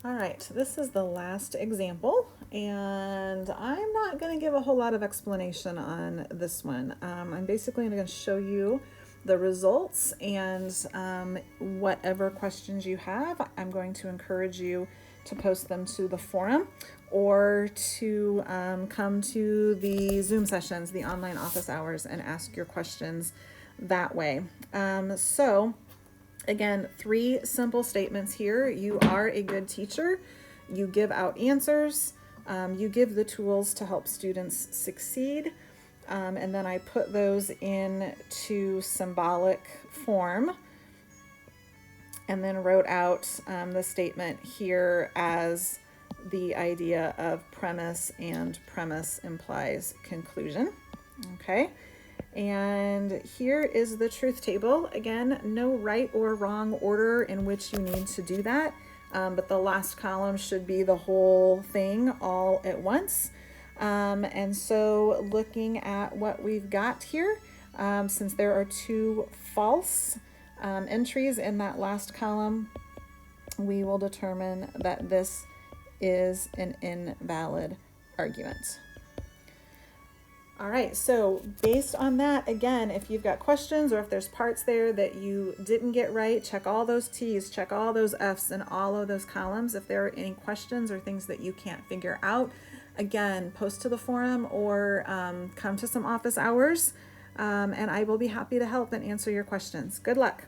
All right, so this is the last example, and I'm not going to give a whole lot of explanation on this one. I'm basically going to show you the results, and whatever questions you have, I'm going to encourage you to post them to the forum or to come to the Zoom sessions, the online office hours, and ask your questions that way. Again, 3 simple statements here. You are a good teacher. You give out answers. You give the tools to help students succeed. And then I put those into symbolic form and then wrote out the statement here as the idea of premise, and premise implies conclusion. Okay. And here is the truth table. Again, no right or wrong order in which you need to do that, but the last column should be the whole thing all at once. And so looking at what we've got here, since there are 2 false entries in that last column, we will determine that this is an invalid argument. All right, so based on that, again, if you've got questions or if there's parts there that you didn't get right, check all those T's, check all those F's in all of those columns. If there are any questions or things that you can't figure out, again, post to the forum or come to some office hours, and I will be happy to help and answer your questions. Good luck.